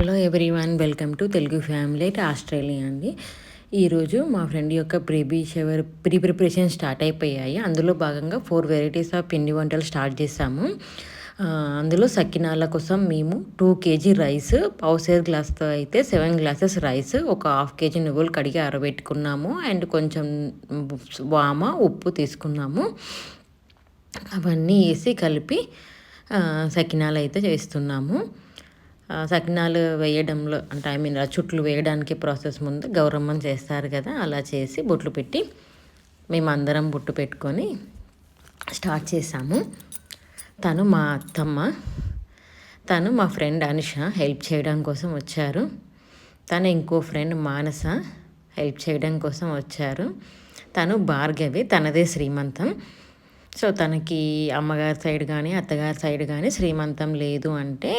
Hello everyone, welcome to Telugu family at Australia అండి. ఈరోజు మా ఫ్రెండ్ యొక్క బేబీ షవర్ ప్రిపరేషన్ స్టార్ట్ అయిపోయాయి. అందులో భాగంగా 4 వెరైటీస్ ఆఫ్ పిండి వంటలు స్టార్ట్ చేసాము. అందులో సకినాల కోసం మేము 2 kg రైస్, పావుసేరు గ్లాస్తో అయితే 7 గ్లాసెస్ రైస్, ఒక 1/2 kg నువ్వులు కడిగి ఆరబెట్టుకున్నాము. అండ్ కొంచెం వామ, ఉప్పు తీసుకున్నాము. అవన్నీ వేసి కలిపి సకినాలు అయితే చేస్తున్నాము. సకినాలు వేయడంలో అంటే చుట్లు వేయడానికి ప్రాసెస్ ముందు గౌరమ్మని చేస్తారు కదా, అలా చేసి బొట్లు పెట్టి మేమందరం బొట్టు పెట్టుకొని స్టార్ట్ చేసాము. తను మా అత్తమ్మ, తను మా ఫ్రెండ్ అనుష హెల్ప్ చేయడం కోసం వచ్చారు. తను ఇంకో ఫ్రెండ్ మానస హెల్ప్ చేయడం కోసం వచ్చారు. తను భార్గవి, తనదే శ్రీమంతం. సో తనకి అమ్మగారి సైడ్ కానీ అత్తగారి సైడ్ కానీ శ్రీమంతం లేదు అంటే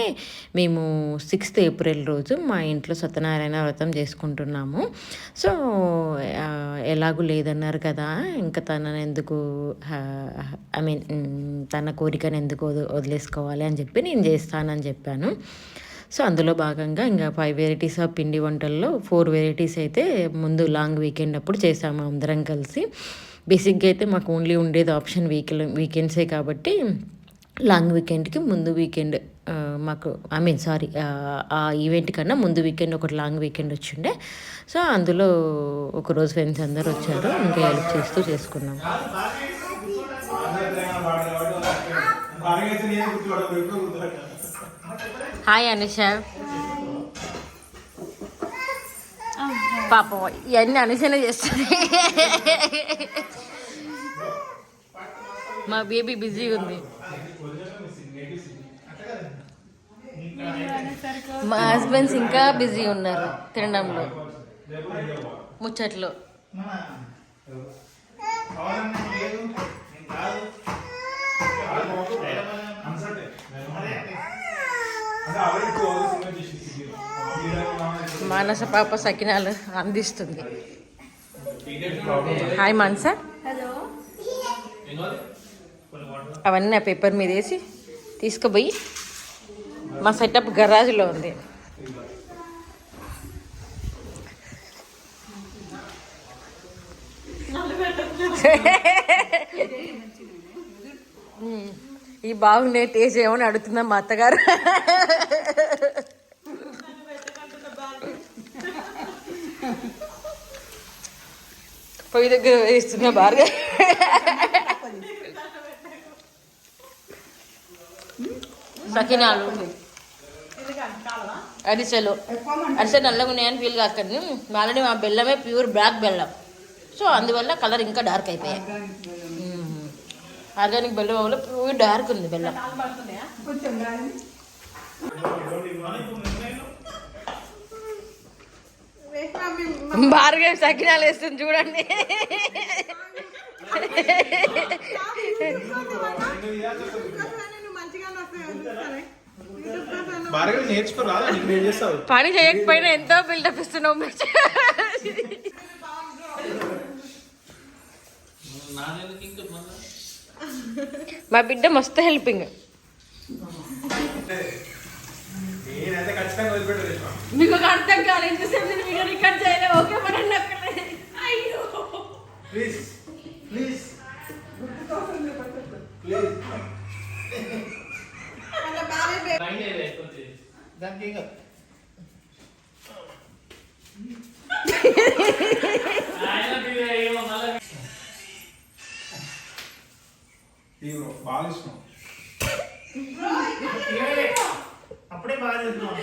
మేము 6th ఏప్రిల్ రోజు మా ఇంట్లో సత్యనారాయణ వ్రతం చేసుకుంటున్నాము. సో ఎలాగూ లేదన్నారు కదా, ఇంకా తనని ఎందుకు తన కోరికను ఎందుకు వదిలేసుకోవాలి అని చెప్పి నేను చేస్తానని చెప్పాను. సో అందులో భాగంగా ఇంకా 5 వెరైటీస్ ఆఫ్ పిండి వంటల్లో 4 వెరైటీస్ అయితే ముందు లాంగ్ వీకెండ్ అప్పుడు చేసాము అందరం కలిసి. బేసిక్గా అయితే మాకు ఓన్లీ ఉండేది ఆప్షన్ వీకెండ్సే కాబట్టి లాంగ్ వీకెండ్కి ముందు వీకెండ్ మాకు ఆ ఈవెంట్ కన్నా ముందు వీకెండ్ ఒకటి లాంగ్ వీకెండ్ వచ్చిండే. సో అందులో ఒకరోజు ఫ్రెండ్స్ అందరు వచ్చారు, ఇంకా హెల్ప్ చేస్తూ చేసుకున్నాం. హాయ్ అనుష. పాపం ఇవన్నీ అనుషనే చేస్తుంది. మా బేబీ బిజీగా ఉంది. మా హస్బెండ్స్ ఇంకా బిజీ ఉన్నారు తినడంలో, ముచ్చట్లో. మానస పాప సకినాలు అందిస్తుంది. హాయ్ మానస. అవన్నీ ఆ పేపర్ మీద వేసి తీసుకుపోయి మా సెటప్ గరాజ్లో ఉంది. ఈ బాగుండే టేస్ట్ ఏమని అడుగుతుందా మా అత్తగారు. పొయ్యి దగ్గర వేస్తున్నా బాగా. సకినాలు అరిసెలు నల్లగా ఉన్నాయని ఫీల్ కాకండి. ఆల్రెడీ మా బెల్లమే ప్యూర్ బ్లాక్ బెల్లం, సో అందువల్ల కలర్ ఇంకా డార్క్ అయిపోయాయి. ఆర్గానిక్ బెల్లం వల్ల ప్యూర్ డార్క్ ఉంది బెల్లం. భార్గవి సకినాలు వేస్తుంది చూడండి. పని చేయకపోయినా ఎంతో బిల్డప్ ఇస్తున్నావు. మా బిడ్డ మస్తు హెల్పింగ్. మీకు ఒక అర్థం కాదు, ఎంతసేపు నేను వీడియో రికార్డ్ చేయలే. ఓకే పడండి అక్కడ. అయ్యో ప్లీజ్ ప్లీజ్ ప్లీజ్. బాగా ఇష్టం, అప్పుడే బాగా చేస్తున్నాం.